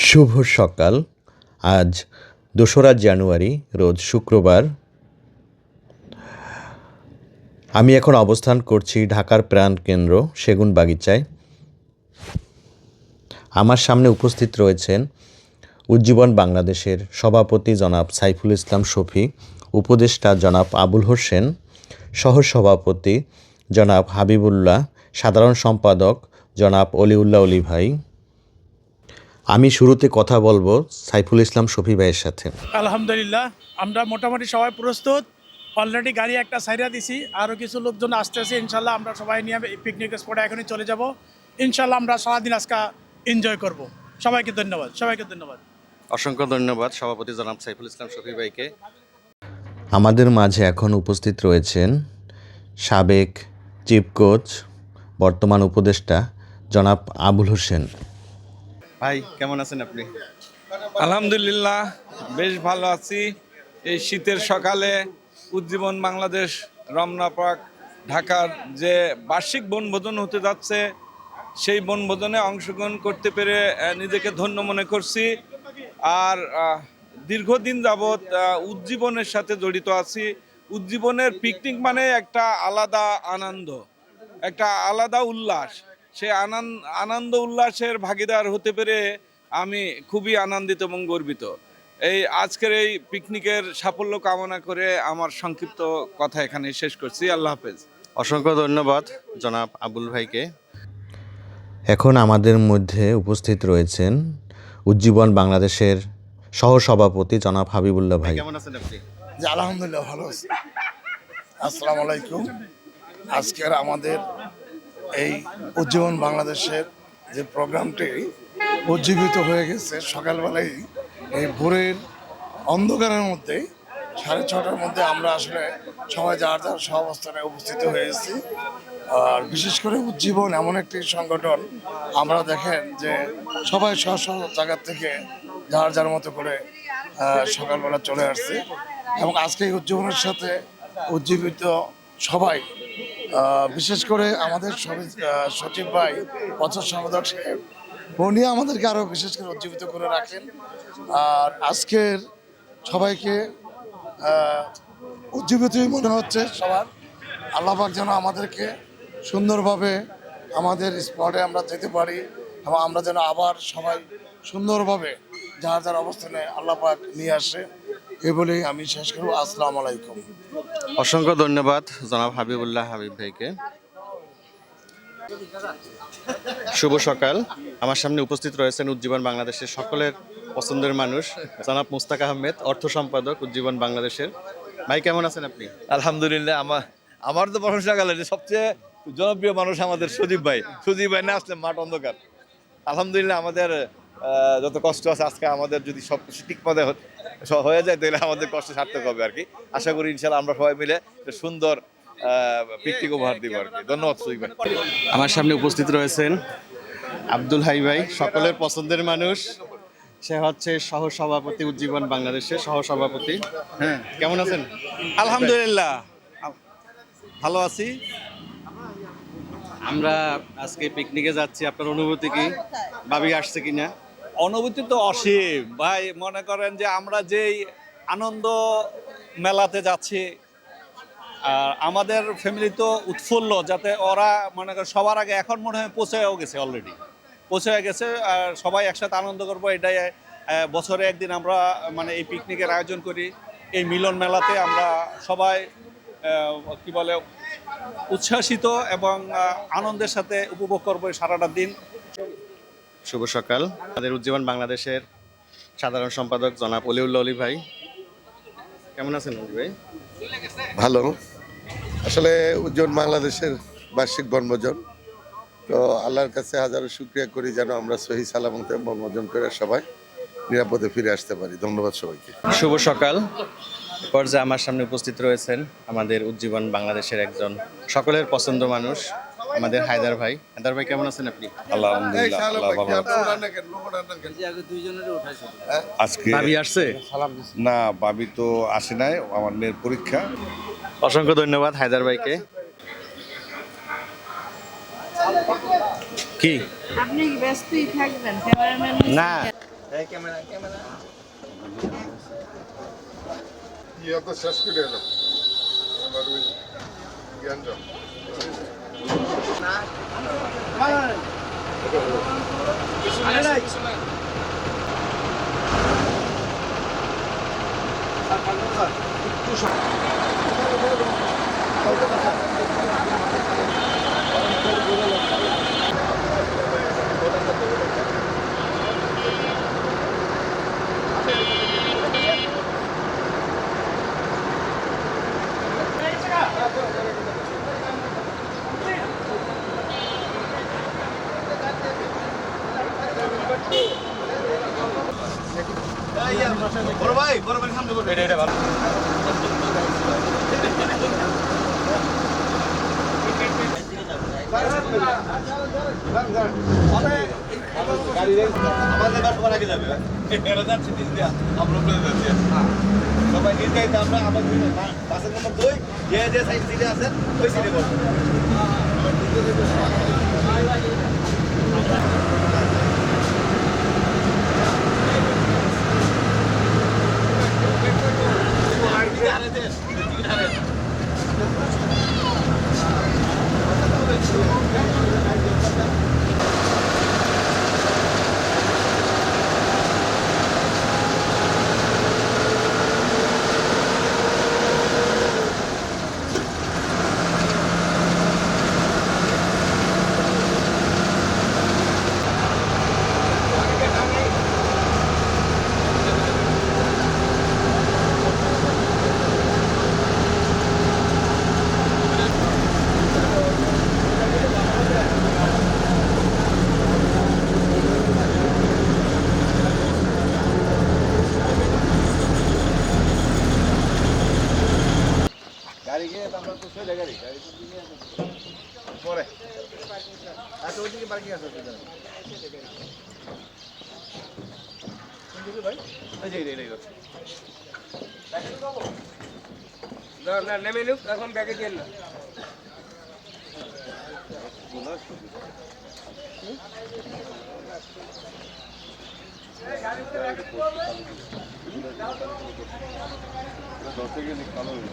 শুভ সকাল। আজ ২রা জানুয়ারি, রোজ শুক্রবার। আমি এখন অবস্থান করছি ঢাকার প্রাণকেন্দ্র সেগুনবাগিচায়। আমার সামনে উপস্থিত রয়েছেন উজ্জীবন বাংলাদেশের সভাপতি জনাব সাইফুল ইসলাম শফি, উপদেষ্টা জনাব আবুল হোসেন, সহসভাপতি জনাব হাবিবুল্লাহ, সাধারণ সম্পাদক জনাব অলিউল্লাহ অলি ভাই। আমি শুরুতে কথা বলবো সাইফুল ইসলাম শফি ভাইয়ের সাথে। আলহামদুলিল্লাহ, আমরা মোটামুটি সবাই প্রস্তুত। অলরেডি গাড়ি একটা সাইরা দিছি, আরও কিছু লোকজন আসতেছে। ইনশাল্লাহ আমরা সবাই নিয়ে পিকনিক স্পটে এখনই চলে যাব। ইনশাল্লাহ আমরা সারাদিন আজকে এনজয় করব। সবাইকে ধন্যবাদ, সবাইকে ধন্যবাদ। অসংখ্য ধন্যবাদ সভাপতি জনাব সাইফুল ইসলাম শফি ভাইকে। আমাদের মাঝে এখন উপস্থিত রয়েছেন সাবেক চিফ কোচ, বর্তমান উপদেষ্টা জনাব আবুল হোসেন। ভাই কেমন আছেন আপনি? আলহামদুলিল্লাহ, বেশ ভালো আছি। এই শীতের সকালে উজ্জীবন বাংলাদেশ রমনা পার্ক ঢাকার যে বার্ষিক বনভোজন হতে যাচ্ছে, সেই বনভোজনে অংশগ্রহণ করতে পেরে নিজেকে ধন্য মনে করছি। আর দীর্ঘদিন যাবৎ উজ্জীবনের সাথে জড়িত আছি। উজ্জীবনের পিকনিক মানে একটা আলাদা আনন্দ, একটা আলাদা উল্লাস। সেই আনন্দ উল্লাসের ভাগিদার হতে পেরে আমি খুবই আনন্দিত এবং গর্বিত। এই আজকের এই পিকনিকের সাফল্য কামনা করে আমার সংক্ষিপ্ত কথা এখানে শেষ করছি। আল্লাহ হাফেজ। অসংখ্য ধন্যবাদ জনাব আবুল ভাইকে। এখন আমাদের মধ্যে উপস্থিত রয়েছেন উজ্জীবন বাংলাদেশের সহসভাপতি জনাব হাবিবুল্লাহ ভাই। কেমন আছেন আপনি? জি আলহামদুলিল্লাহ, ভালো আছি। আসসালামু আলাইকুম। আজকের আমাদের এই উজ্জীবন বাংলাদেশের যে প্রোগ্রামটি উজ্জীবিত হয়ে গেছে সকালবেলায়, এই ভোরের অন্ধকারের মধ্যে 6:30টার মধ্যে আমরা আসলে সবাই যার যার সহাবস্থানে উপস্থিত হয়েছি। আর বিশেষ করে উজ্জীবন এমন একটি সংগঠন, আমরা দেখেন যে সবাই স্ব জায়গার থেকে যার যার মতো করে সকালবেলা চলে আসছে। এবং আজকে এই উজ্জীবনের সাথে উজ্জীবিত সবাই, বিশেষ করে আমাদের সচিব ভাই, প্রচার সম্পাদক সাহেব, উনি আমাদেরকে আরও বিশেষ করে উজ্জীবিত করে রাখেন। আর আজকের সবাইকে উজ্জীবিতই মনে হচ্ছে সবার। আল্লাহ পাক যেন আমাদেরকে সুন্দরভাবে আমাদের স্পটে আমরা যেতে পারি এবং আমরা যেন আবার সবাই সুন্দরভাবে যার যার অবস্থানে আল্লাহ পাক নিয়ে আসে, এ বলেই আমি শেষ করব। আসসালামু আলাইকুম। অসংখ্য ধন্যবাদ জনাব হাবিবুল্লাহ হাবিব ভাইকে। শুভ সকাল। আমার সামনে উপস্থিত রয়েছেন উজ্জীবন বাংলাদেশের সকলের পছন্দের মানুষ জনাব মুস্তাক আহমেদ, অর্থ সম্পাদক উজ্জীবন বাংলাদেশের। ভাই কেমন আছেন আপনি? আলহামদুলিল্লাহ, আমার তো প্রশংসা গেল যে সবচেয়ে জনপ্রিয় মানুষ আমাদের সজীব ভাই না আসলে মাঠ অন্ধকার। আলহামদুলিল্লাহ, আমাদের যত কষ্ট আছে আজকে আমাদের যদি সব কিছু ঠিক মতো হয়ে যায় তাহলে আমাদের কষ্ট সার্থক হবে আর কি। আশা করি ইনশাল্লাহ আমরা সবাই মিলে সুন্দর পিকনিক উপহার দিব আর কি। ধন্যবাদ সজীব ভাই। আমার সামনে উপস্থিত রয়েছেন আব্দুল হাই ভাই, সকলের পছন্দের মানুষ। সে হচ্ছে সহসভাপতি উজ্জীবন বাংলাদেশের সহসভাপতি। হ্যাঁ, কেমন আছেন? আলহামদুলিল্লাহ, ভালো আছি। আমরা আজকে পিকনিকে যাচ্ছি, আপনার অনুভূতি কি? ভাবি আসছে কিনা? অনুভূতি তো অসীম ভাই। মনে করেন যে আমরা যেই আনন্দ মেলাতে যাচ্ছি, আমাদের ফ্যামিলি তো উৎফুল্ল, যাতে ওরা মনে করেন সবার আগে এখন মনে হয় পৌঁছেও গেছে, অলরেডি পৌঁছে গেছে। আর সবাই একসাথে আনন্দ করবো, এটাই বছরে একদিন আমরা মানে এই পিকনিকের আয়োজন করি। এই মিলন মেলাতে আমরা সবাই কি বলে উচ্ছ্বাসিত এবং আনন্দের সাথে উপভোগ করবো সারাটা দিন। শুভ সকাল। আমাদের উজ্জীবন বাংলাদেশের সাধারণ সম্পাদক জনাব অলিউল্লাহ অলি ভাই। কেমন আছেন অলি ভাই? ভালো। আসলে উজ্জীবন বাংলাদেশের বার্ষিক বনভোজন, তো আল্লাহর কাছে হাজারো শুকরিয়া করি যেন আমরা সহি সালামতে বনভোজন করে সবাই নিরাপদে ফিরে আসতে পারি। ধন্যবাদ সবাইকে। শুভ সকাল। পর্যায়ে আমার সামনে উপস্থিত রয়েছেন আমাদের উজ্জীবন বাংলাদেশের একজন সকলের পছন্দ মানুষ, আমাদের হায়দার ভাই। হায়দার ভাই কেমন আছেন আপনি? আলহামদুলিল্লাহ, আল্লাহ ভালো আছে। আজকে ভাবি আসছে? না, ভাবি তো আসে নাই, আমার মেয়ের পরীক্ষা। অসংখ্য ধন্যবাদ হায়দার ভাইকে। কি আপনি কি ব্যস্তই থাকবেন? ক্যামেরাম্যান না, ইয়া তো শেষ করে এলো আমার ওই জ্ঞানটা বড় ভাই সামনে বড় এটা ভালো আমাদের বাস করা যাবে এটা যাচ্ছে দিন দিয়া আমরা বলে যাচ্ছি সবাই নিজ গাইতে আমরা আমাদের বাসের নম্বর 2 যে সাইড সিটে আছেন ওই সিটে বসুন গাড়ি গিয়ে আমরা তো সোজা গাড়ি তো নিয়ে পরে আচ্ছা ওইদিকে পার্কিং আছে কোন দিকে ভাই এই যে এই না নেমে নিক এখন ব্যাগে দিয়ে না দশে গেলে ভালো হবে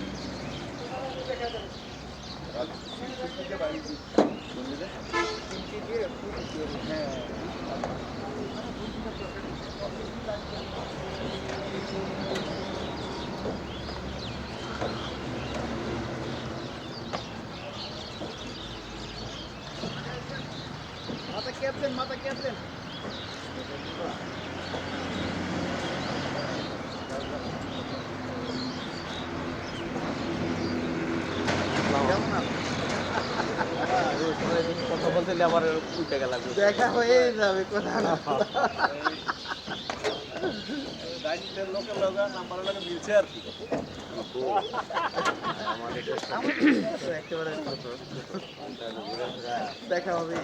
মাথা ক্যাপ্টেন কথা বলতে আমার উল্টে গেল দেখা হয়ে যাবে কথা লোকের লোক নাম্বার লাগে মিলছে আর কি দেখা হবে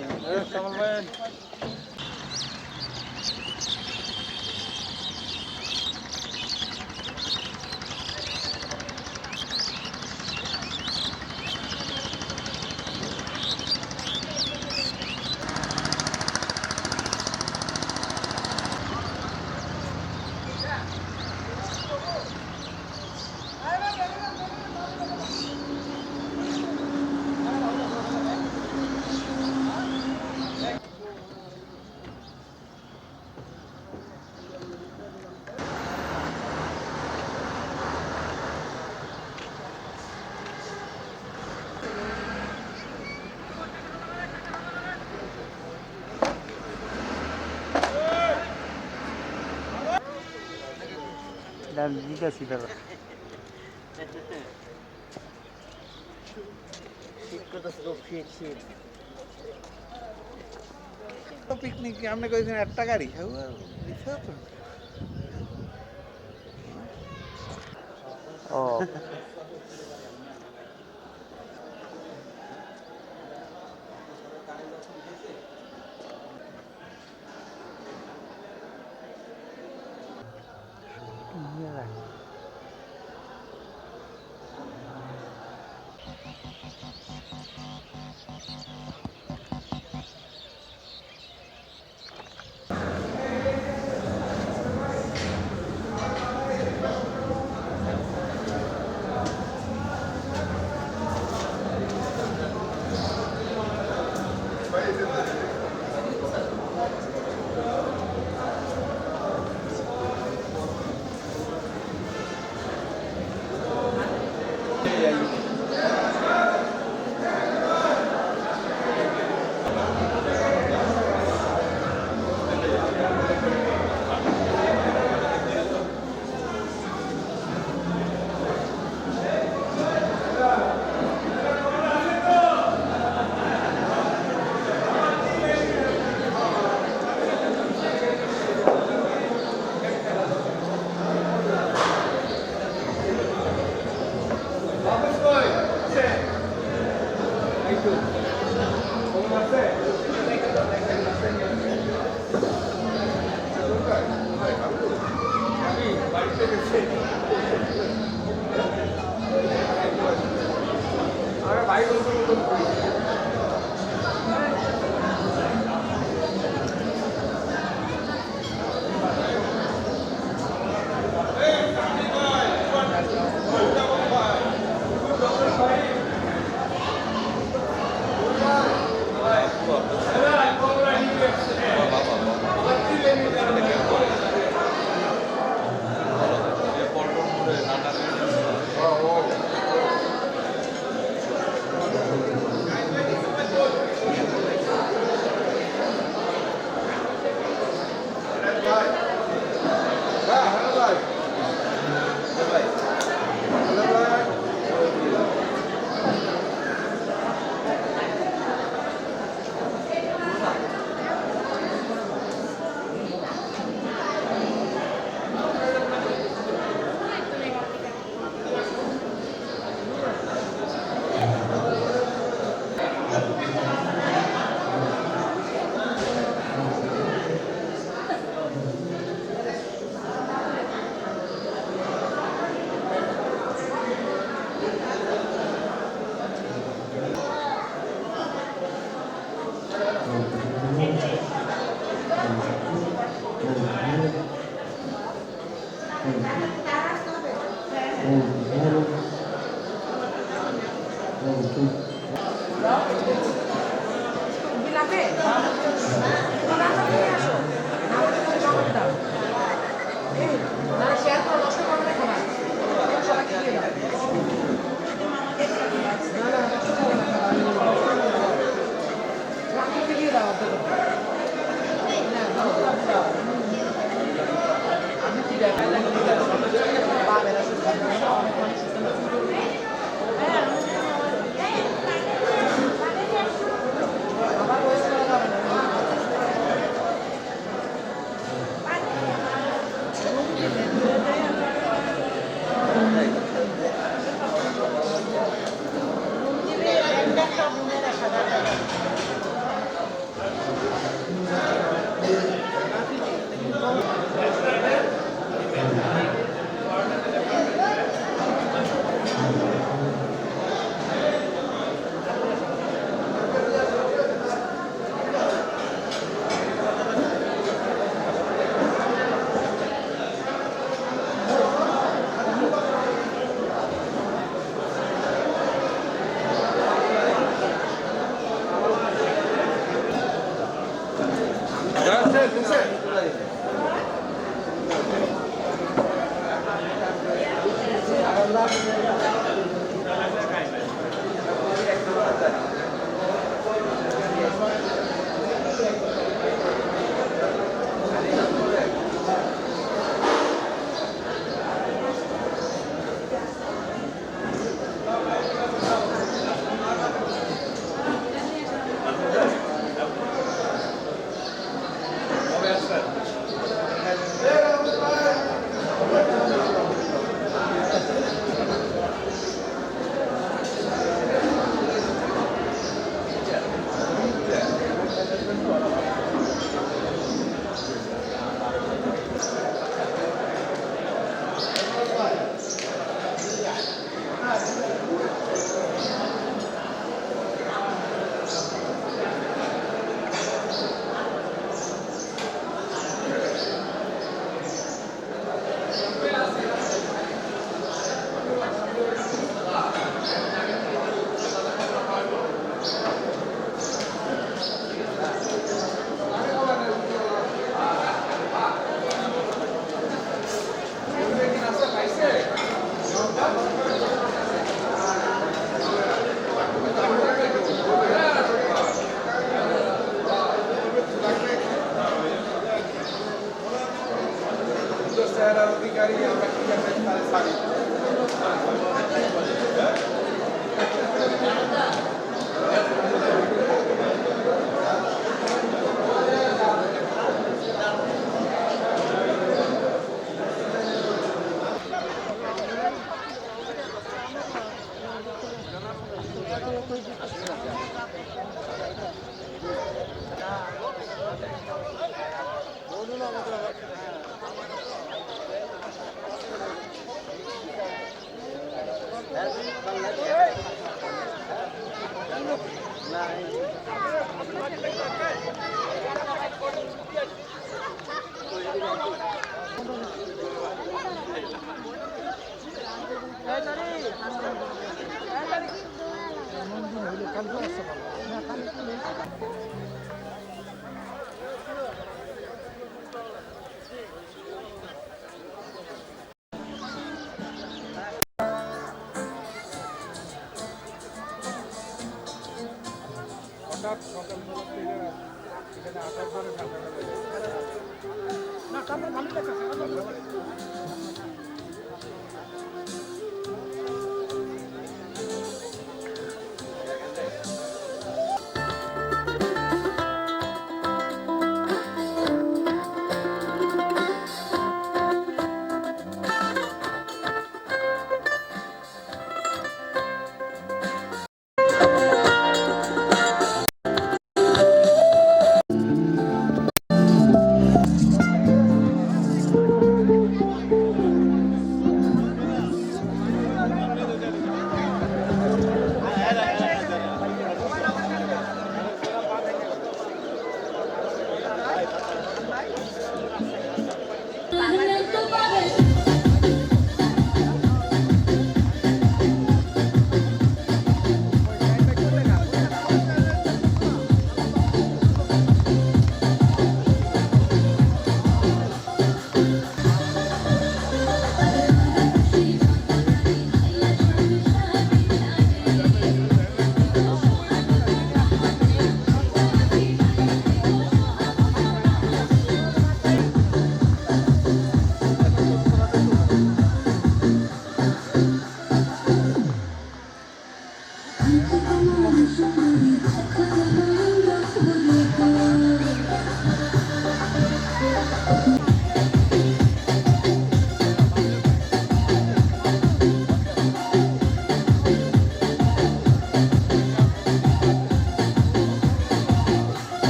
দিতেছি দাদা পিকনিক আমরা কইছেন একটা গাড়ি ও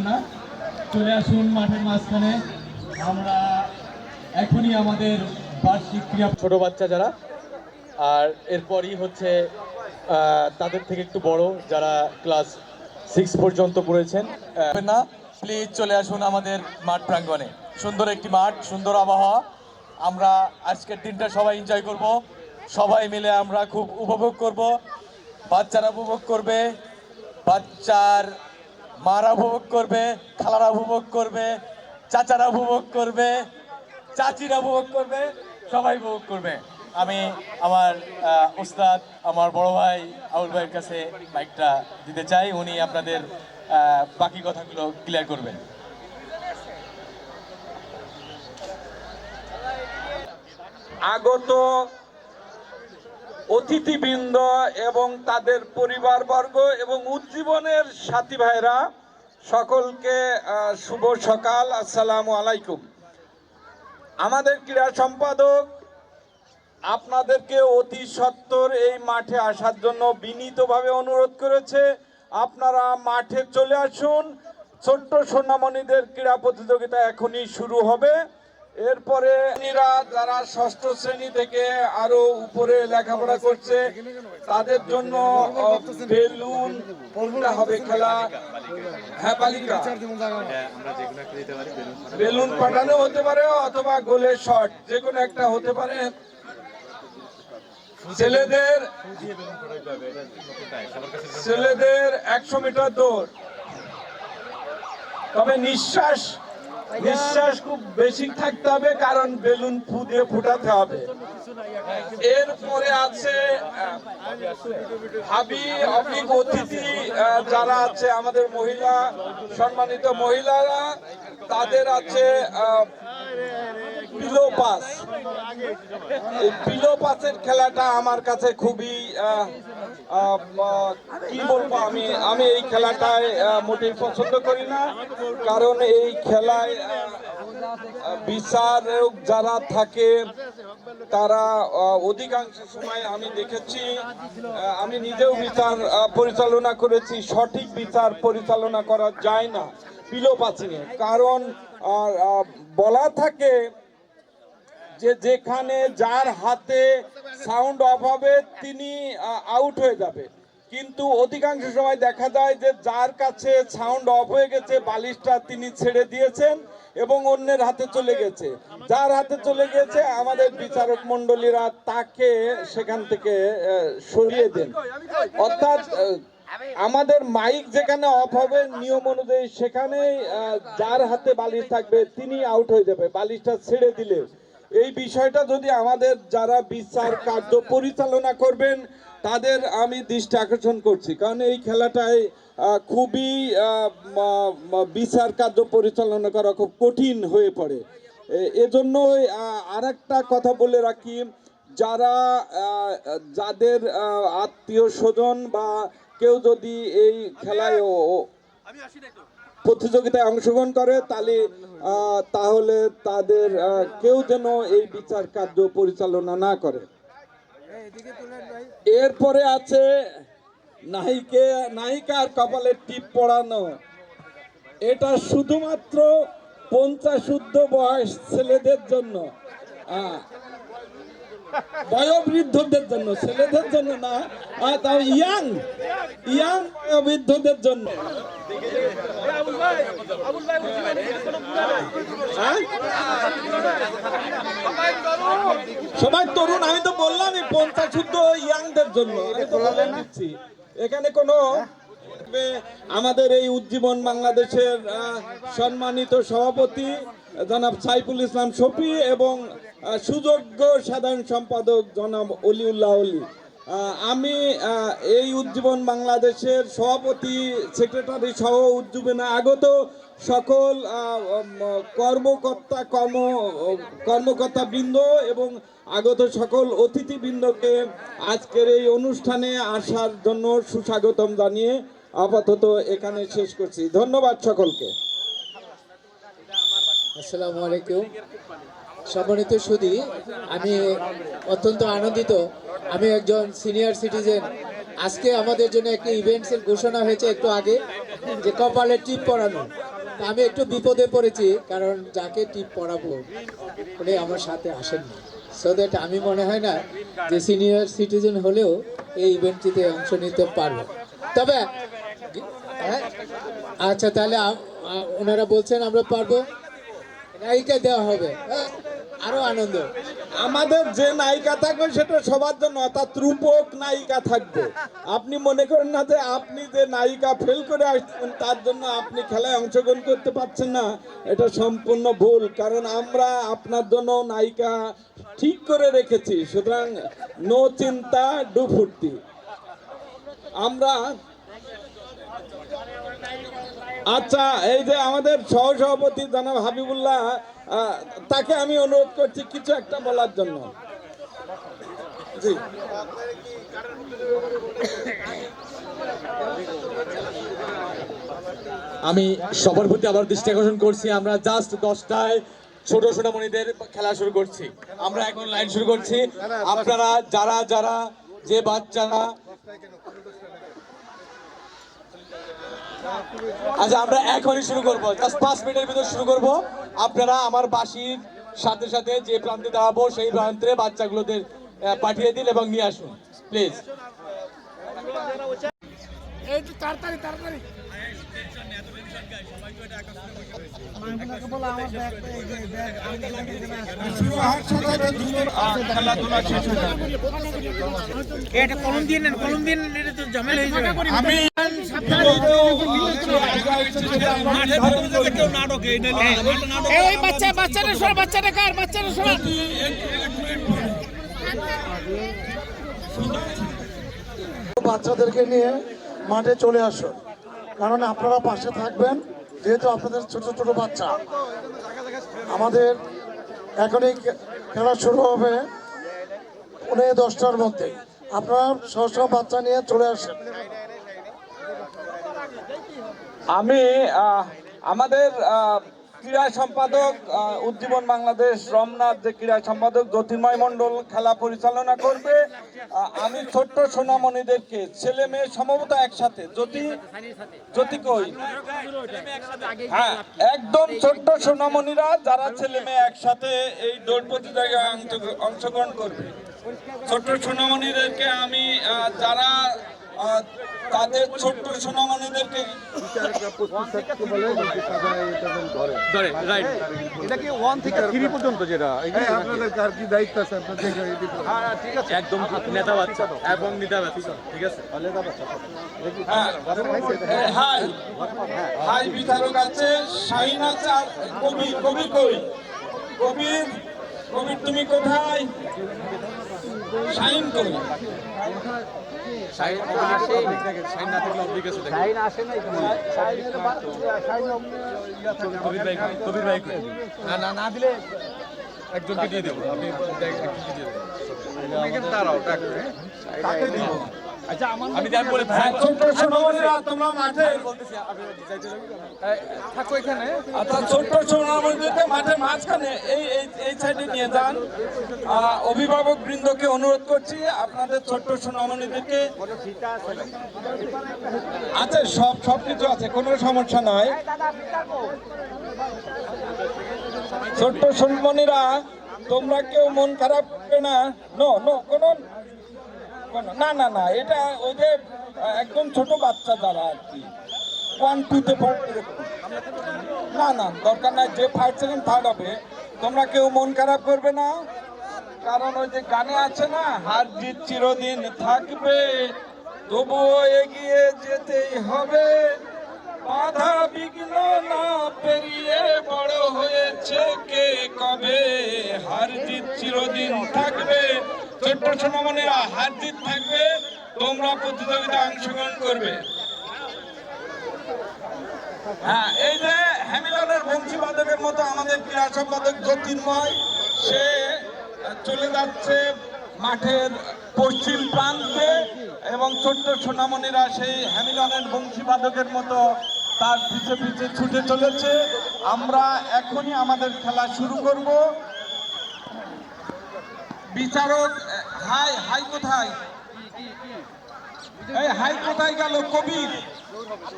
না, চলে আসুন মাঠের মাঝখানে। আমরা এখনই আমাদের বার্ষিক ক্রীড়া ছোট বাচ্চা যারা, আর এরপরই হচ্ছে তাদের থেকে একটু বড় যারা ক্লাস 6 পর্যন্ত পড়েছেন। না, প্লিজ চলে আসুন আমাদের মাঠ প্রাঙ্গণে। সুন্দর একটি মাঠ, সুন্দর আবহাওয়া। আমরা আজকের দিনটা সবাই এনজয় করব, সবাই মিলে আমরা খুব উপভোগ করব। বাচ্চারা উপভোগ করবে, বাচ্চার মারা উপভোগ করবে, খালারা উপভোগ করবে, চাচারা উপভোগ করবে, চাচিরা উপভোগ করবে, সবাই উপভোগ করবে। আমি আমার ওস্তাদ, আমার বড় ভাই আউল ভাইয়ের কাছে মাইকটা দিতে চাই, উনি আপনাদের বাকি কথাগুলো ক্লিয়ার করবেন। আগত অতিথিবৃন্দ এবং তাদের পরিবারবর্গ এবং উজ্জীবনের সাথী ভাইরা সকলকে শুভ সকাল, আসসালামু আলাইকুম। আমাদের ক্রীড়া সম্পাদক আপনাদেরকে অতি সত্বর এই মাঠে আসার জন্য বিনীতভাবে অনুরোধ করেছে। আপনারা মাঠে চলে আসুন। ছোট্ট সোনামণিদের ক্রীড়া প্রতিযোগিতা এখনই শুরু হবে। এরপরে যারা ষষ্ঠ শ্রেণী থেকে আরো উপরে লেখাপড়া করছে তাদের জন্য বেলুন হবে খেলা। হ্যাঁ, বালিকা বেলুন পাঠানো হতে পারে অথবা গোলের শট, যে কোনো একটা হতে পারে। ছেলেদের 100 মিটার দৌড়, তবে নিঃশ্বাস খুব বেশি থাকতে হবে, কারণ বেলুন ফু দিয়ে ফুটাতে হবে। এরপরে আছে হাবি অনেক অতিথি যারা আছে আমাদের মহিলা, সম্মানিত মহিলারা, তাদের আছে পিলো পাস। এই পিলো পাসের খেলাটা আমার কাছে খুবই কি বলবো, আমি এই খেলাটায় মোটেই পছন্দ করি না, কারণ এই খেলায় বিচারক যারা থাকে তারা অধিকাংশ সময় আমি দেখেছি, আমি নিজেও বিচার পরিচালনা করেছি, সঠিক বিচার পরিচালনা করা যায় না পিলো পাসিংয়ে। কারণ বলা থাকে যে যেখানে যার হাতে সাউন্ড অফ হবে তিনি আউট হয়ে যাবে, কিন্তু অধিকাংশ সময় দেখা যায় যে যার কাছে সাউন্ড অফ হয়ে গেছে বালিশটা তিনি ছেড়ে দিয়েছেন এবং অন্যের হাতে চলে গেছে। যার হাতে চলে গেছে আমাদের বিচারক মণ্ডলীরা তাকে সেখান থেকে সরিয়ে দেন। অর্থাৎ আমাদের মাইক যেখানে অফ হবে নিয়ম অনুযায়ী সেখানে যার হাতে বালিশ থাকবে তিনি আউট হয়ে যাবে বালিশটা ছেড়ে দিলে। এই বিষয়টা যদি আমাদের যারা বিচার কার্য পরিচালনা করবেন তাদের আমি দৃষ্টি আকর্ষণ করছি, কারণ এই খেলাটায় খুবই বিচার কার্য পরিচালনা করা খুব কঠিন হয়ে পড়ে। এজন্য আর একটা কথা বলে রাখি, যাদের আত্মীয় স্বজন বা কেউ যদি এই খেলায় প্রতিযোগিতায় অংশগ্রহণ করে তাহলে তাদের কেউ যেন এই বিচার কার্য পরিচালনা না করে। এরপরে আছে নায়িকার কপালে টিপ পড়ানো। এটা শুধুমাত্র 50 ঊর্ধ্ব বয়স ছেলেদের জন্য, বয়োবৃদ্ধদের জন্য, ছেলেদের জন্য না, তাও ইয়াং বয়োবৃদ্ধদের জন্য। সবাই তরুণ, আমি তো বললামই 50 ঊর্ধ্ব ইয়াংদের জন্য, এখানে কোনো আমাদের এই উজ্জীবন বাংলাদেশের সম্মানিত সভাপতি জনাব সাইফুল ইসলাম শফি এবং সুযোগ্য সাধারণ সম্পাদক জনাব অলিউল্লাহ অলি, আমি এই উজ্জীবন বাংলাদেশের সভাপতি সেক্রেটারি সহ উজ্জীবনে আগত সকল কর্মকর্তা বৃন্দ এবং আগত সকল অতিথিবৃন্দকে আজকের এই অনুষ্ঠানে আসার জন্য সুস্বাগতম জানিয়ে আপাতত এখানে শেষ করছি। ধন্যবাদ সকলকে। আসসালামু আলাইকুম। সম্মানিত সুধী, আমি অত্যন্ত আনন্দিত। আমি একজন সিনিয়র সিটিজেন। আজকে আমাদের জন্য একটি ইভেন্টসের ঘোষণা হয়েছে একটু আগে, যে কপালে টিপ পরানো। তা আমি একটু বিপদে পড়েছি, কারণ যাকে টিপ পরাবো উনি আমার সাথে আসেননি। সো দ্যাট আমি মনে হয় না যে সিনিয়র সিটিজেন হলেও এই ইভেন্টটিতে অংশ নিতে পারবো। তবে আচ্ছা, তাহলে ওনারা বলছেন আমরা পারবো, নায়িকা দেওয়া হবে, আরো আনন্দ। আমাদের যে নায়িকা থাকবে সেটা সবার জন্য, অর্থাৎ রূপক নায়িকা থাকবে। আপনি মনে করেন না যে আপনি যে নায়িকা ফেল করে আসছেন তার জন্য আপনি খেলায় অংশগ্রহণ করতে পারছেন না, এটা সম্পূর্ণ ভুল। কারণ আমরা আপনার জন্য নায়িকা ঠিক করে রেখেছি, সুতরাং নো চিন্তা ডু ফুর্তি। আমরা আচ্ছা, এই যে আমাদের সহসভাপতি জনাব হাবিবুল্লাহ, তাকে আমি অনুরোধ করছি কিছু একটা বলার জন্য। জি, আমি সবার প্রতি আবার দৃষ্টি আকর্ষণ করছি, আমরা জাস্ট 10টায় ছোট সোনামণিদের খেলা শুরু করছি। আমরা এখন লাইন শুরু করছি। আপনারা যারা যে বাচ্চারা, আচ্ছা আমরা এখনই শুরু করবো, জাস্ট 5 মিনিটের ভিতর শুরু করব। আপনারা আমার বাঁশির সাথে সাথে যে প্রান্তে দাঁড়াবো সেই প্রান্তে বাচ্চাগুলোদের পাঠিয়ে দিন এবং নিয়ে আসুন প্লিজ। বাচ্চাদেরকে নিয়ে মাঠে চলে আসুন, কারণ আপনারা পাশে থাকবেন, যেহেতু আপনাদের ছোট ছোট বাচ্চা। আমাদের এখনই খেলা শুরু হবে 10টার মধ্যে। আপনারা সব বাচ্চা নিয়ে চলে আসেন। আমি আমাদের ক্রীড়া সম্পাদক উজ্জীবন বাংলাদেশ রমনাথ যে ক্রীড়া সম্পাদক জ্যোতির্ময় মণ্ডল খেলা পরিচালনা করবে। আমি ছোট্ট সোনামণিদেরকে, ছেলে মেয়ে সম্ভবত একসাথে, জ্যোতি কই, হ্যাঁ একদম ছোট্ট সোনামণিরা যারা ছেলে মেয়ে একসাথে এই দৌড় প্রতিযোগিতায় অংশগ্রহণ করবে, ছোট্ট সোনামণিদেরকে আমি যারা তাদের ছোট্ট সোনামণিদেরকে এটা কি 1 থেকে 3 পর্যন্ত, যেটা আপনাদের কার কি দায়িত্ব আছে আপনাদের? ঠিক আছে, একদম নেতা বাচ্চা এবং নেতা বাচ্চা, ঠিক আছে। হাই হাই বিচারক আছে, শাহিন আছে, আর কবির কই? কবির তুমি কোথায়? শাহিন কই? না দিলে একজনকে দিয়ে দেবো, আপনি আমি বলে ছোট্ট সোনামণিরা তোমরা মাঠে থাকো এখানে। আচ্ছা, ছোট্ট সোনামণিদেরকে মাঠের মাঝখানে এই সাইডে নিয়ে যান। অভিভাবক বৃন্দকে অনুরোধ করছি আপনাদের ছোট্ট সোনামণিদেরকে, আচ্ছা সব কিছু আছে, কোনো সমস্যা নয়। ছোট্ট সোনামণিরা তোমরা কেউ মন খারাপ করবে না। কোনো না, এটা ওই যে একদম ছোট বাচ্চা যারা আর কি 1, 2-তে পড়ে, না দরকার নাই। যে 1st, 2nd, 3rd হবে, তোমরা কেউ মন খারাপ করবে না, কারণ ওই যে গানে আছে না, হার জিত চিরদিন থাকবে, তবুও এগিয়ে যেতেই হবে, বাধা বিঘ্ন না পেরিয়ে বড় হয়েছে কে কবে, হার জিত চিরদিন থাকবে। ছোট্ট সোনামণিরা হাত জিত থাকবে, তোমরা প্রতিযোগিতায় অংশগ্রহণ করবে। হ্যাঁ, এই যে হ্যামিলনের বংশীবাদকের মতো আমাদের ক্রীড়া সম্পাদক জ্যোতির্ময়, সে চলে যাচ্ছে মাঠের পশ্চিম প্রান্তে এবং ছোট্ট সোনামণিরা সেই হ্যামিলনের বংশীবাদকের মতো তার পিছে পিছে ছুটে চলেছে। আমরা এখনই আমাদের খেলা শুরু করব। বিচারক হাই হাই কোথায়? এই হাই কোথায় গেল? কবির,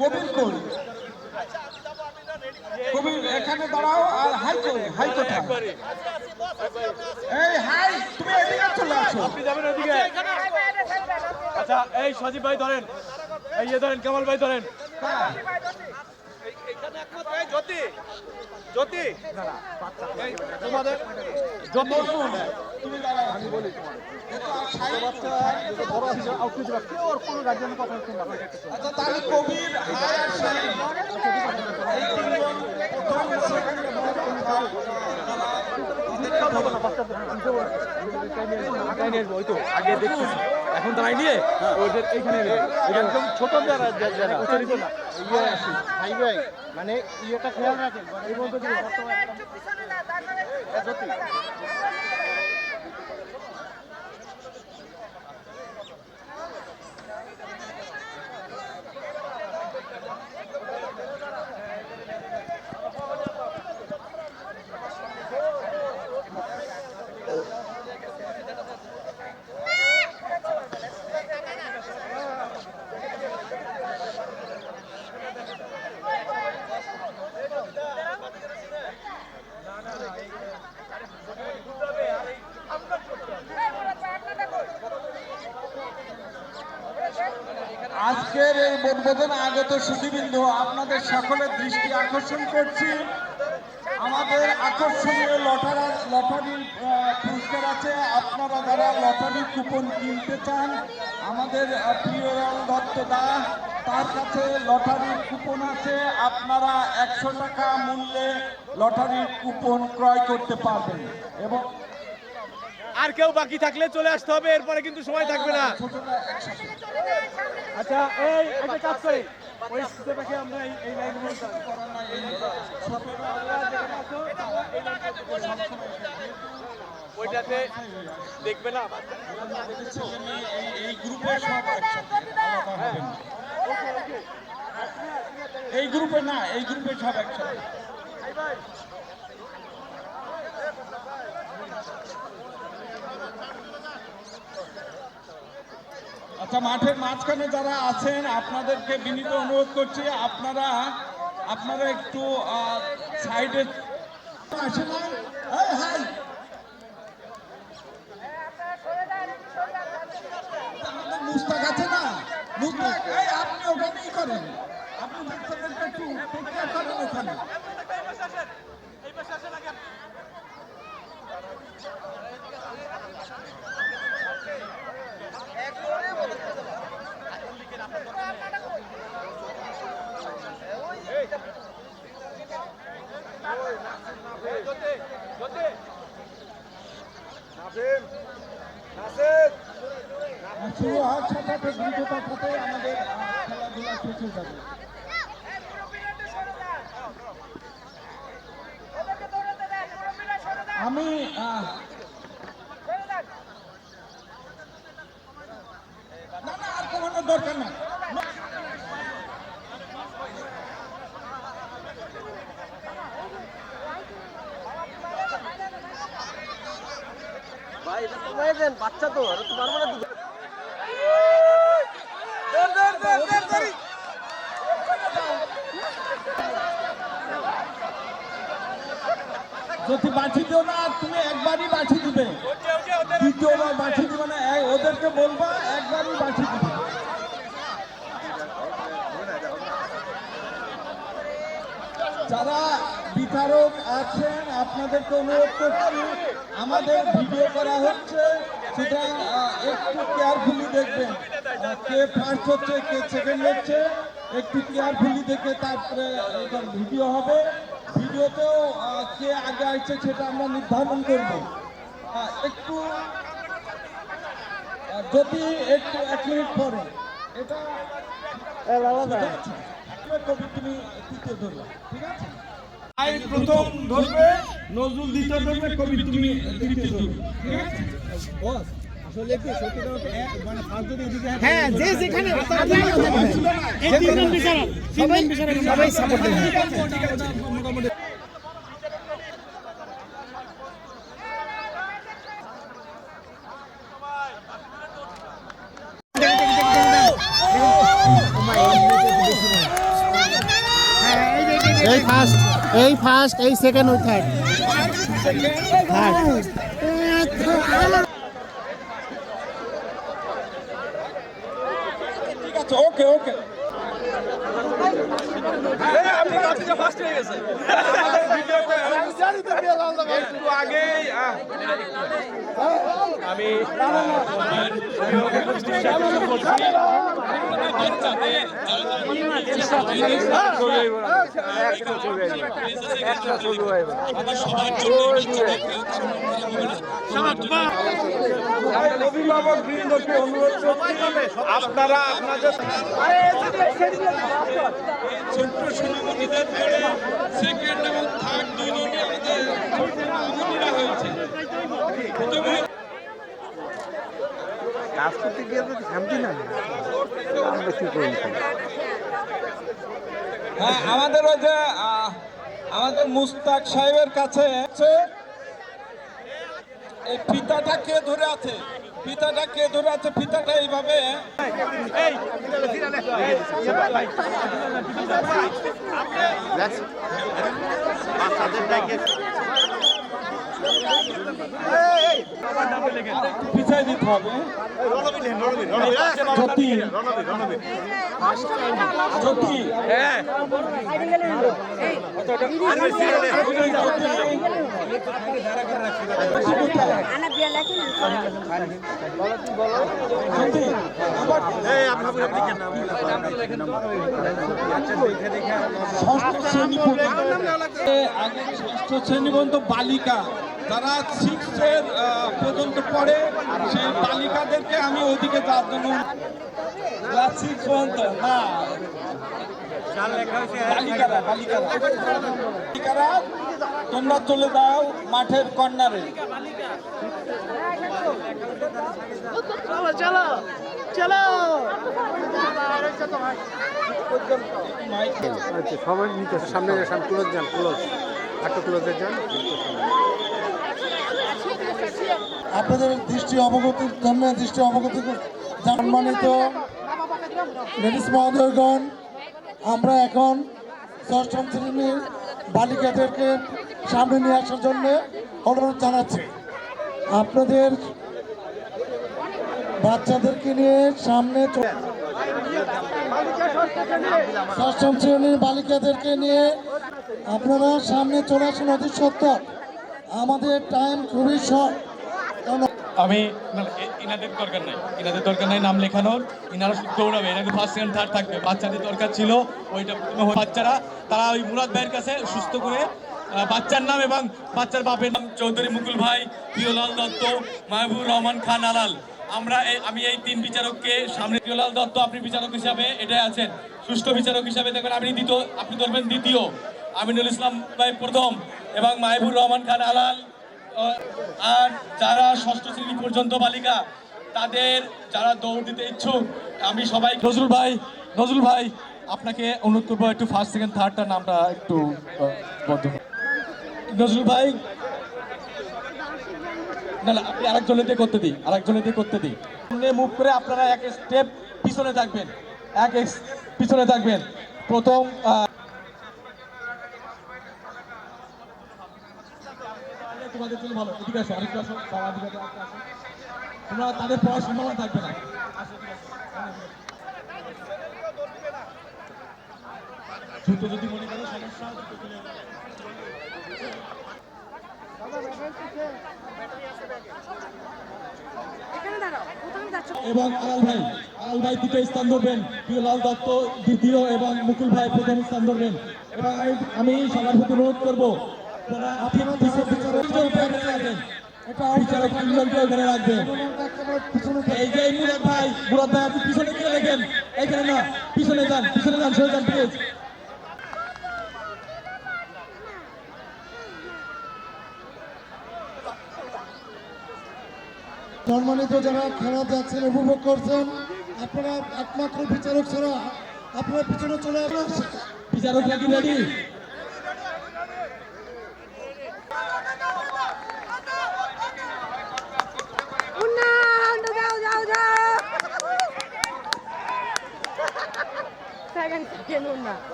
কবির কই? কবির এখানে দাঁড়াও। আর হাই কই? হাই কোথায়? এই হাই, তুমি এদিকে চলে আসো। আপনি যাবেন ওদিকে। আচ্ছা, এই সজীব ভাই ধরেন, এই ধরেন, কামাল ভাই ধরেন। তোমাদের আমি বলি আচ্ছা, তাহলে কবির, হাই আর শাহিন, এই তিনজন আগে দেখছি, এখন তারাই নিয়ে ওদের এইখানে একদম ছোট যারা মানে ইয়েটা খেয়াল রাখেন এই বলতে আজকের এই উদ্বোধনে আগত সুধীবৃন্দ, আপনাদের সকলের দৃষ্টি আকর্ষণ করছি। আমাদের আকর্ষণীয় লটারির পুরস্কার আছে। আপনারা যারা লটারির কুপন কিনতে চান, আমাদের প্রিয়লাল দত্ত দা, তার কাছে লটারির কুপন আছে। আপনারা 100 টাকা মূল্যে লটারির কুপন ক্রয় করতে পারবেন। এবং আর কেউ বাকি থাকলে চলে আসতে হবে, এরপরে কিন্তু সময় থাকবে না। আচ্ছা, এই একটা কাজ করি, ওই সুতোটাকে আমরা এই লাইনে বলতাম ওইটাতে দেখবে না। এই গ্রুপের সব এই গ্রুপে না, এই গ্রুপে সব একসাথে। আচ্ছা, মাঠের মাঝখানে যারা আছেন আপনাদেরকে বিনীত অনুরোধ করছি, আপনারা একটু সাইডে আসেন। হাই, আমাদের মুস্তাক আছে না? মুস্তাক, এই আপনি ওখানেই করেন, আপনি বাচ্চাদেরকে একটু টেক কেয়ার করেন ওখানে। শুরু হওয়ার সাথে সাথে দ্রুততার সাথে আমাদের খেলাধুলা শেষ হয়ে যাবে। আমি না না, আর কমানোর দরকার না। ভাই এটা তোমায় দেন, বাচ্চা তো আর তোমার মানে যদি বাঁচি দিও না, তুমি একবারই বাঁচি দিবে, দ্বিতীয়বার বাঁচি দিবে না। ওদেরকে বলবা একবারই বাঁচি দিবে। যারা বিচারক আছেন আপনাদেরকে অনুরোধ করছি, আমাদের ভিডিও করা হচ্ছে, সেটা একটু কেয়ারফুলি দেখবেন। কে ফার্স্ট হচ্ছে, কে সেকেন্ড হচ্ছে, একটু কেয়ারফুলি দেখে তারপরে ভিডিও হবে। ভিডিওতেও কে আগে আসছে সেটা আমরা নির্ধারণ করব। একটু যদি একটু 1 মিনিট পরে এটা আলাদা কবি তুমি তৃতীয় ধরলা, ঠিক আছে? আই প্রথম ধরবে, নজরুল দ্বিতীয় ধরবে, কবি তুমি তৃতীয় ধরবে, ঠিক আছে? বস আসলে কি সত্যি কথা মানে ফার্স্ট যদি এদিকে হ্যাঁ, যে যেখানে এই তিনজন বিচারক সবাই সাপোর্ট মোটামুটি এই ফার্স্ট এই সেকেন্ড ওই থার্ড ঠিক আছে, ওকে ওকে। একটু আগেই অভিভাবক বৃন্দকে অনুরোধ করছি, আপনারা আপনাদের ছোট্ট সোনামণিদের পরে সেকেন্ড এবং থার্ড দুই জনই আমাদের সোনামণিরা হয়েছে। প্রথমে হ্যাঁ, আমাদের ওই যে আমাদের মুস্তাক সাহেবের কাছে এই ফিতাটা কে ধরে আছে, ফিতাটা কে ধরে আছে, ফিতাটা এইভাবে পিছাই দিতে হবে। জ্যোতি জ্যোতি ষষ্ঠ শ্রেণী পর্যন্ত বালিকা যারা 6 পর্যন্ত পড়ে, সেই বালিকাদেরকে আমি ওইদিকে যাওয়ার জন্য ক্লাস 6 পর্যন্ত না বালিকারা তোমরা চলে যাও মাঠের কর্নারে। সবাই নিতে সামনে ক্লোজ যান, ক্লোজ একটু ক্লোজের যান। আপনাদের দৃষ্টি অবগতির জন্য সম্মানিত লেডিস মহোদয়গণ, আমরা এখন 6ম শ্রেণীর বালিকাদেরকে সামনে নিয়ে আসার জন্য অনুরোধ জানাচ্ছি। আপনাদের বাচ্চাদেরকে নিয়ে সামনে 6ম শ্রেণীর বালিকাদেরকে নিয়ে আপনারা সামনে চলে আসুন অতি সত্তর। আমাদের টাইম খুবই শর্ট। আমি ইনাদের দরকার নাই নাম লেখানোর, ইনারা দৌড়াবে, এনাকে ফার্স্ট সেকেন্ড থার্ড থাকবে। বাচ্চাদের দরকার ছিল ওইটা বাচ্চারা, তারা ওই মুরাদ ভাইয়ের কাছে সুস্থ করে বাচ্চার নাম এবং বাচ্চার বাপের নাম চৌধুরী মুকুল ভাই, প্রিয়লাল দত্ত, মাহবুবুর রহমান খান আলাল। আমি এই 3 বিচারককে সামনে, প্রিয়লাল দত্ত আপনি বিচারক হিসাবে এটাই আছেন, সুষ্ঠু বিচারক হিসাবে দেখবেন আপনি ধরবেন দ্বিতীয়, আমিনুল ইসলাম ভাই প্রথম এবং মাহবুবুর রহমান খান আলাল। আর যারা 6ষ্ঠ শ্রেণী পর্যন্ত বালিকা তাদের যারা দৌড় দিতে ইচ্ছুক, আমি সবাই নজরুল ভাই আপনাকে অনুরোধ করবো একটু ফার্স্ট সেকেন্ড থার্ডটার নামটা একটু নজরুল ভাই, না আপনি আরেকজনেতে করতে দিই সামনে মুভ করে আপনারা এক স্টেপ পিছনে থাকবেন, প্রথম তোমাদের জন্য ভালো, এদিকে আসো, আরেকটু আসো, তোমরা তাদের পড়ার সম্ভাবনা থাকবে না। জুতো যদি মনে করো সমস্যা, এবং আলাল ভাই দ্বিতীয় স্থান ধরবেন, প্রিয়লাল দত্ত দ্বিতীয় এবং মুকুল ভাই প্রথম স্থান ধরবেন। এবং আমি সবার প্রতি অনুরোধ করবো এটা বিচারক মণ্ডলীকে ওখানে রাখবেন। এই যে মুরাদ ভাই আপনি পিছনে গিয়ে দেখেন, এখানে না, পিছনে যান, সরে যান প্লিজ। সম্মানিত যারা খেলা যাচ্ছেন উপভোগ করছেন, আপনারা একমাত্র বিচারক ছাড়া আপনারা পিছনে চলে আসেন। বিচারকরা কি রেডি?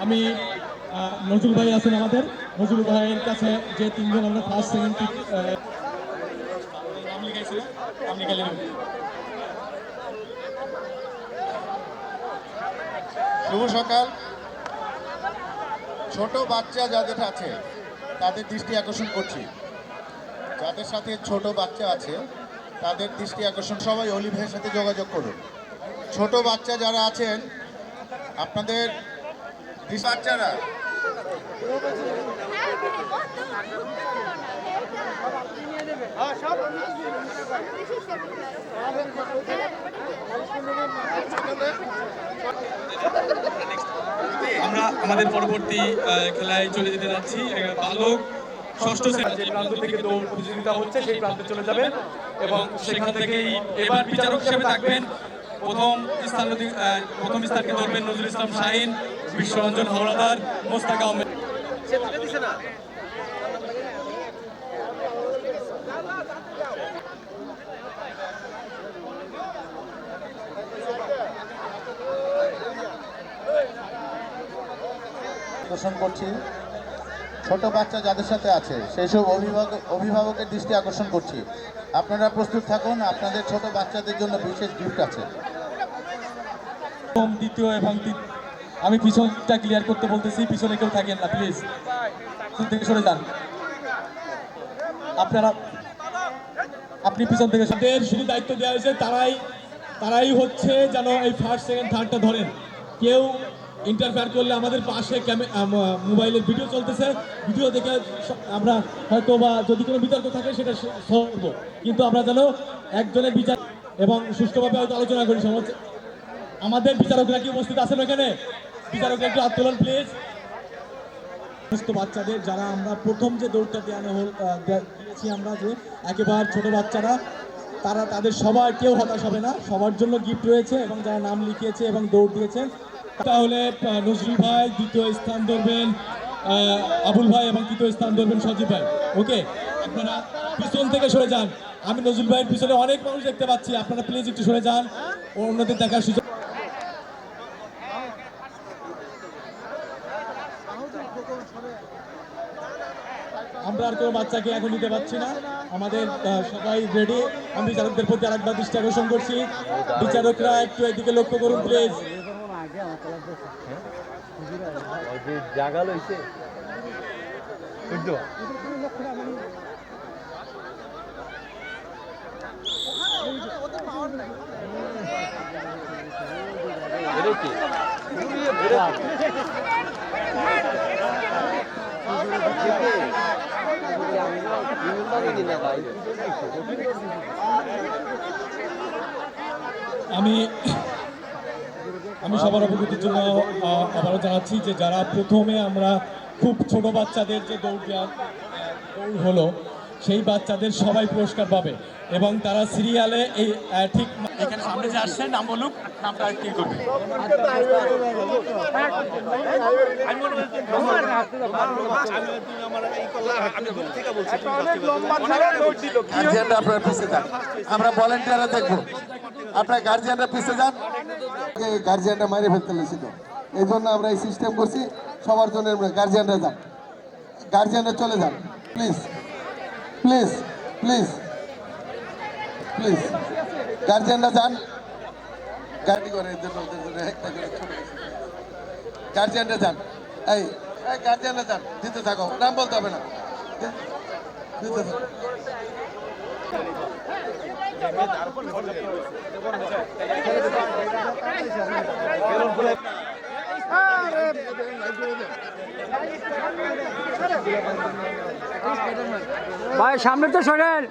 আমি নজরুল ভাই আছেন আমাদের, নজরুল ভাইয়ের কাছে যে তিনজন আমরা ফার্স্ট সেকেন্ড নাম লিখাইছিলাম, নাম লিখাইলেন। শুভ সকাল। ছোট বাচ্চা যাদের আছে তাদের দৃষ্টি আকর্ষণ করছি, যাদের সাথে ছোট বাচ্চা আছে তাদের দৃষ্টি আকর্ষণ, সবাই অলি ভাইয়ের সাথে যোগাযোগ করুন। ছোট বাচ্চা যারা আছেন আপনাদের বাচ্চারা আমরা আমাদের পরবর্তী খেলায় চলে যেতে যাচ্ছি। বালক ষষ্ঠ শ্রেণী যে প্রান্ত থেকে দৌড় প্রতিযোগিতা হচ্ছে সেই প্রান্তে চলে যাবেন এবং সেখান থেকেই এবার বিচারক হিসেবে থাকবেন প্রথম স্থানকে ধরবেন নজরুল ইসলাম শাহিন, বিশ্বরঞ্জন হাওলাদার, মোস্তাক আহমেদ। আকর্ষণ করছি, ছোট বাচ্চা যাদের সাথে আছে সেই সব অভিভাবকের দৃষ্টি আকর্ষণ করছি। আপনারা প্রস্তুত থাকুন, আপনাদের ছোট বাচ্চাদের জন্য বিশেষ গিফট আছে। দ্বিতীয় এবং আমি পিছনটা ক্লিয়ার করতে বলতেছি, পিছনে কেউ থাকেন না প্লিজ, থেকে সরে যান আপনারা। আপনি পিছন থেকে শুধু দায়িত্ব দেওয়া হয়েছে, তারাই হচ্ছে যেন এই ফার্স্ট সেকেন্ড থার্ডটা ধরেন। কেউ ইন্টারফেয়ার করলে আমাদের পাশে মোবাইলের ভিডিও চলতেছে, ভিডিও দেখে আমরা হয়তো বা যদি কোনো বিতর্ক থাকে সেটা সরব, কিন্তু আমরা যেন একজনের বিচার এবং সুষ্ঠুভাবে হয়তো আলোচনা করি। আমাদের বিচারকরা কি উপস্থিত আছেন এখানে? বিচারকরা একটু হাত তোলেন প্লিজ। সমস্ত বাচ্চাদের যারা আমরা প্রথম যে দৌড়টা দিয়েছি আমরা, যে একেবারে ছোট বাচ্চারা, তাদের সবার কেউ হতাশ হবে না, সবার জন্য গিফট রয়েছে এবং যারা নাম লিখিয়েছে এবং দৌড় দিয়েছে। তাহলে নজরুল ভাই দ্বিতীয় স্থান ধরবেন, আবুল ভাই এবং তৃতীয় স্থান ধরবেন সজীব ভাই। ওকে, আপনারা পিছন থেকে সরে যান। আমি নজরুল ভাইয়ের পিছনে অনেক মানুষ দেখতে পাচ্ছি, আপনারা প্লিজ একটু সরে যান, অন্যদের দেখার সুযোগ। আমরা আর কোনো বাচ্চাকে এখন নিতে পারছি না, আমাদের সবাই রেডি। আমি বিচারকদের প্রতি আরেকবার দৃষ্টি আকর্ষণ করছি, বিচারকরা একটু এদিকে লক্ষ্য করুন প্লিজ। আমি সবার অবগতির জন্য আবারও জানাচ্ছি যে যারা প্রথমে আমরা খুব ছোট বাচ্চাদের যে দৌড় হলো, সেই বাচ্চাদের সবাই পুরস্কার পাবে এবং তারা সিরিয়ালে এই ঠিক এখানে সামনে যে আসছে নাম বলুক, নামটা কি করবে। আমরা ভলেন্টিয়াররা দেখবো, আপনার গার্জিয়ানরা পিছিয়ে যান। গার্জিয়ানরা মাইরে ফেলতে লেছিল, এই জন্য আমরা এই সিস্টেম করছি। সবার জন্য গার্জিয়ানরা যান, গার্জিয়ানরা চলে যান প্লিজ, প্লিজ, প্লিজ, প্লিজ, গার্জিয়ানরা যান। গাড়ি করে গার্জিয়ানরা যান, এই গার্জিয়ানরা যান, দিতে থাকো, নাম বলতে হবে না, দিতে থাকো। ভাই সামনে তো সরেন।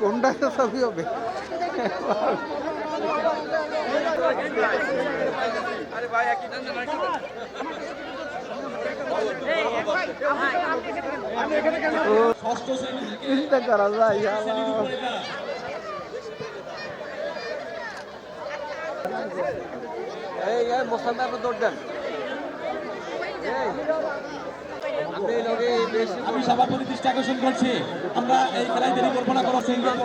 কোনটা ছবি হবে? চিন্তা করা যায়। আমি সভাপতি দৃষ্টি আকর্ষণ করছি, আমরা এই খেলায় দেরি করবো না, কোনো সিঙ্গেল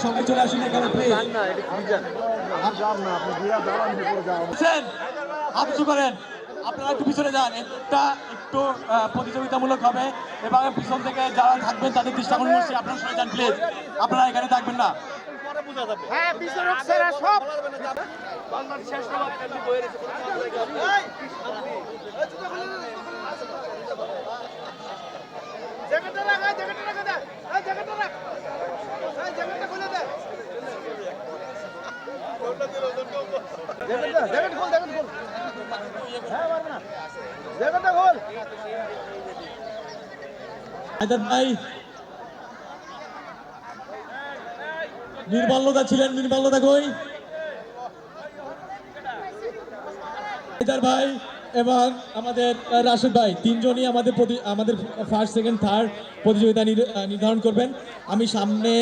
সঙ্গে চলে আসুন এখানে প্লিজ। হাত উঁচু করেন, আপনারা একটু পিছনে যান, এটা একটু প্রতিযোগিতামূলক হবে এবং পিছন থেকে যারা থাকবেন তাদের দৃষ্টি আকর্ষণ করছি, আপনারা সরে যান প্লিজ, আপনারা এখানে থাকবেন না। ভাই নির্মলতা ছিলেন, নির্মলতা কই? ভাই এবং আমাদের রাশেদ ভাই, তিনজনই আমাদের ফার্স্ট সেকেন্ড থার্ড প্রতিযোগিতা নির্ধারণ করবেন। আমি সামনে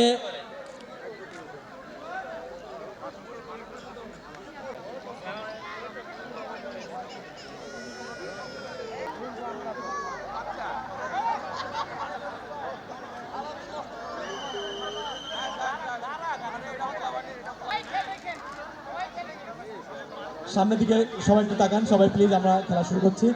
সামনের দিকে সবাই একটু তাকান, সবাই প্লিজ, আমরা খেলা শুরু করছি।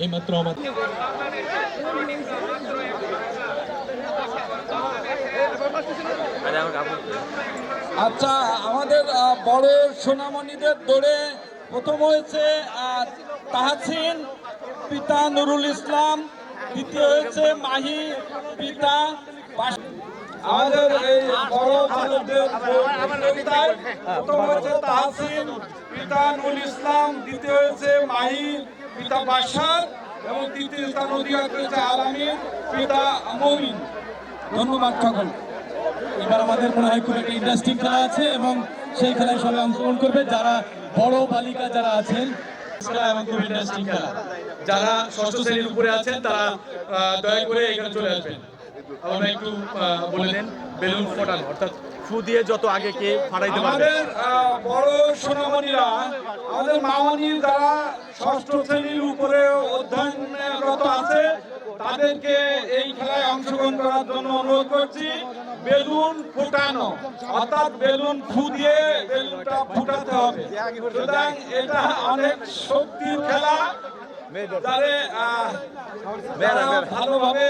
এইমাত্র আমাদের আচ্ছা, আমাদের বড় সোনামণিদের দৌড়ে প্রথম হয়েছে তাহসিন পিতা নুরুল ইসলাম, দ্বিতীয় হয়েছে মাহি পিতা আমাদের এই বড় বালকদের প্রতিযোগিতায় প্রথম হয়েছে তাহসিন পিতা নুরুল ইসলাম, দ্বিতীয় হয়েছে মাহি পিতা বাশার এবং তৃতীয় স্থান অধিকার করেছে আলামিন পিতা মমিন। ধন্যবাদ সকল। এবার আমাদের মনে হয় খুব একটা ইন্টারেস্টিং খেলা আছে এবং সেই খেলায় সবাই অংশগ্রহণ করবে, যারা বড় বালিকা যারা আছেন, এবং খুব ইন্টারেস্টিং খেলা। যারা ষষ্ঠ শ্রেণীর উপরে আছেন তারা দয়া করে এখানে চলে আসবেন। আমরা একটু বলে দেন, বেলুন ফোটানো অর্থাৎ ফু দিয়ে যত আগে কে ফাটাইতে পারবে। আমাদের বড় সোনামণিরা, আমাদের মামণি যারা ষষ্ঠ শ্রেণীর উপরে অধ্যয়নরত আছে তাদেরকে এই খেলায় অংশগ্রহণ করার জন্য অনুরোধ করছি। বেলুন ফুটানো অর্থাৎ বেলুন ফু দিয়ে বেলুনটা ফুটাতে হবে, সুতরাং এটা অনেক শক্তির খেলা। যারা ভালোভাবে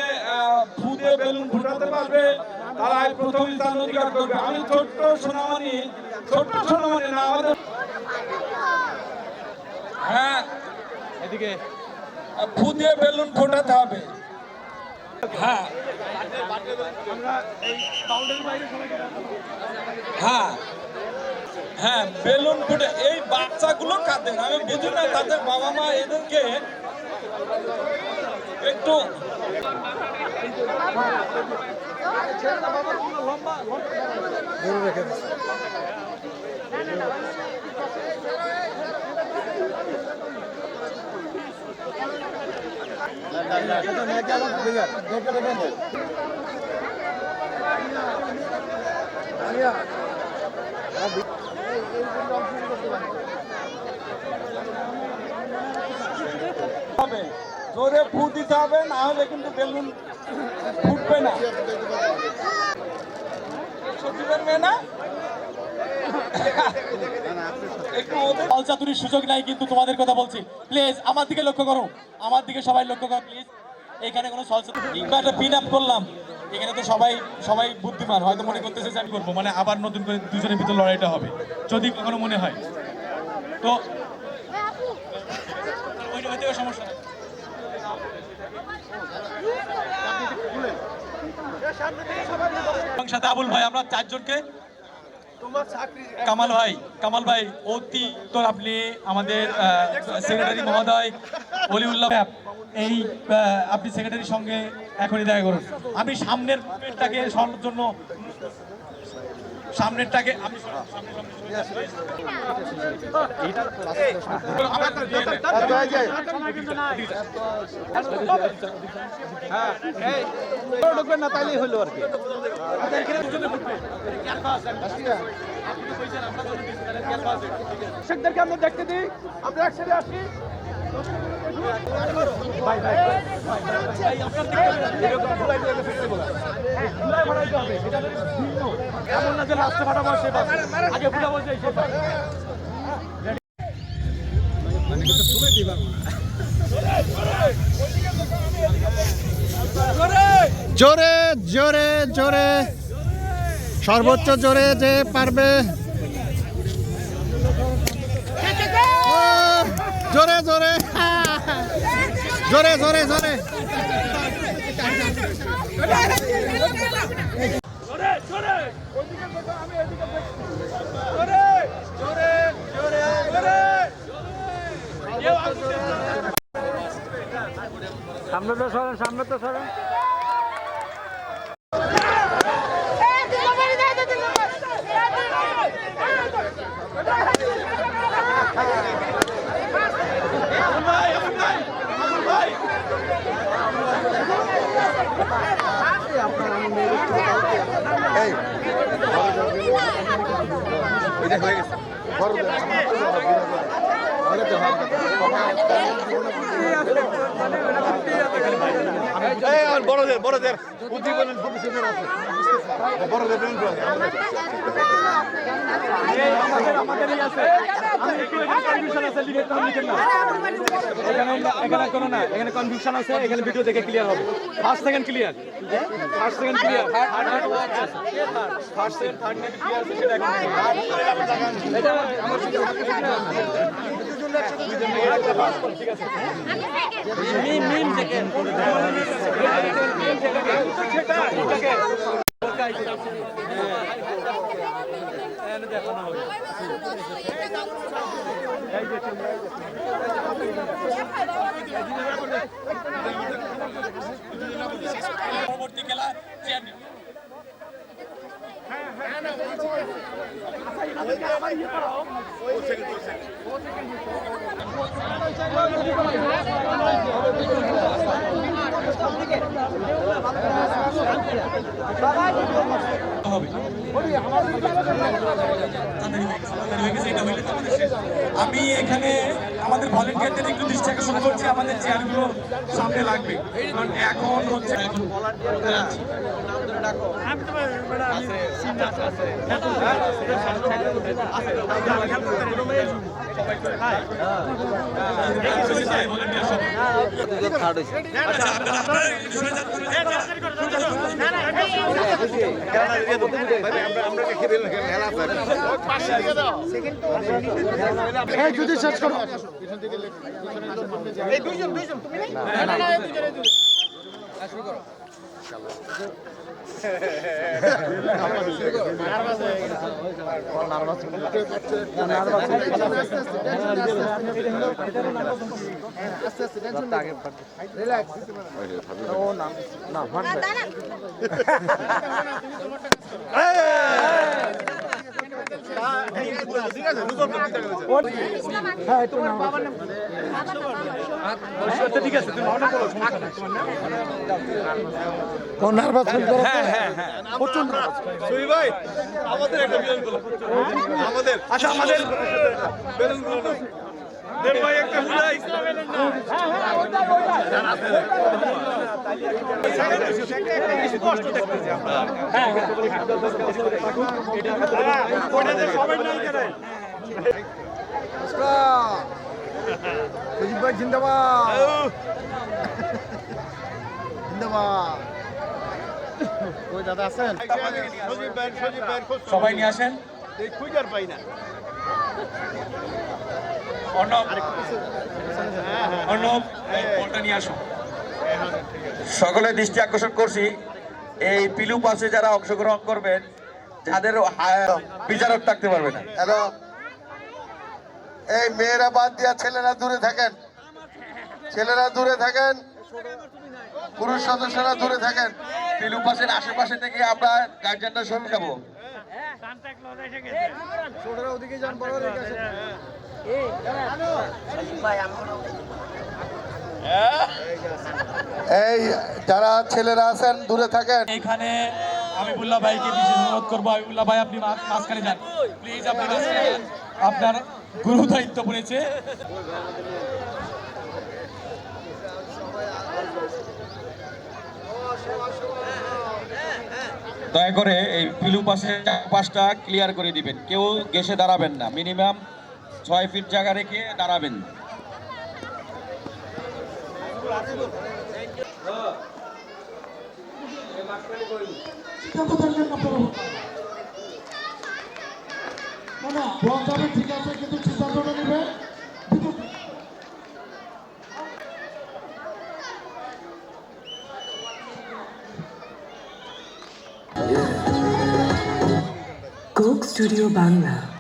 ফু দিয়ে বেলুন ফুটাতে পারবে তারা প্রথম স্থান অধিকার করবে। আমি ছোট্ট সোনামণি না আমাদের, হ্যাঁ এদিকে ফু দিয়ে বেলুন ফোটাতে হবে। হ্যাঁ হ্যাঁ হ্যাঁ, বেলুন ফুটে এই বাচ্চাগুলো কাঁদে, আমি বুঝি না তাদের বাবা মা এদেরকে একটু জোরে ফু দিতে হবে, না হলে কিন্তু বেলুন ফুটবে না। সত্যি পারবে না, চাতুরির সুযোগ নাই, কিন্তু তোমাদের কথা বলছি, প্লিজ আমার দিকে লক্ষ্য করো, আমার দিকে সবাই লক্ষ্য করো প্লিজ। এখানে কোনো একটা পিন আপ করলাম, এখানে তো সবাই বুদ্ধিমান, হয়তো মনে করতেছে যে আমি করবো, মানে আবার নতুন করে দুজনের ভিতর লড়াইটা হবে যদি কখনো মনে হয় তো ওইটা সমস্যা নেই। সাথে আবুল ভাই, আমরা চারজনকে, কামাল ভাই অতি তো আপনি আমাদের সেক্রেটারি মহোদয় অলিউল্লাহ, এই আপনি সেক্রেটারির সঙ্গে এখনই দেখা করুন। আমি সামনেরটাকে সরানোর জন্য সামনেরটাকে আমি না তাইলেই হলো আর কি। দর্শকদেরকে আমরা দেখতে দিই, আমরা একসাথে আসি। এমন না যে লাস্টে ফাটাবো, আগে ফুটাবো। জোরে জোরে জোরে, সর্বোচ্চ জোরে যে পারবে, জোরে জোরে জোরে জোরে জোরে। সামনে তো সরেন, সামনে তো সরেন। বড়দের বড়দের উদ্দীপন ভবিষ্যতের আছে, বড়দের আমাদেরই আছে। এখানে কোনো না, এখানে কনফিউশন আছে, এখানে ভিডিও দেখে ক্লিয়ার হবে। First second clear, first second clear, first second third net clear আছে, সেটা এখন এটা আমার ঠিক আছে। মিম মিম থেকে দেখানো হবে। পরবর্তী খেলা আমি এখানে আমাদের ভলেন্টিয়ারদের একটু দৃষ্টি আকর্ষণ করছি, আমাদের চেয়ারগুলো সামনে লাগবে, কারণ এখন হচ্ছে সবাই নিয়ে আসেন। সকলের দৃষ্টি আকর্ষণ করছি, এই পিলু পাসে যারা অংশগ্রহণ করবেন যাদের বিচারক থাকতে পারবে না। হ্যালো, এই মেয়েরা বাদ দিয়া ছেলেরা দূরে থাকেন, ছেলেরা দূরে থাকেন, পুরুষ সদস্যরা দূরে থাকেন। পিলু পাসের আশেপাশে থেকে আমরা গার্জেনরা সরে যাবো। এই যারা ছেলেরা আছেন দূরে থাকেন। এখানে হাবিবুল্লাহ ভাইকে বিশেষ অনুরোধ করবো। হাবিবুল্লাহ ভাই, আপনি মাঝখানে যান প্লিজ, আপনি মাঝখানে যান, আপনার গুরু দায়িত্ব পড়েছে। দয়া করে এই পিলু পাসের চারপাশটা ক্লিয়ার করে দিবেন, কেউ গেসে দাঁড়াবেন না, মিনিমাম 6 ফিট জায়গা রেখে দাঁড়াবেন। ঠিক আছে, কিন্তু সিদ্ধান্তটা নেবে কোক স্টুডিও বাংলা।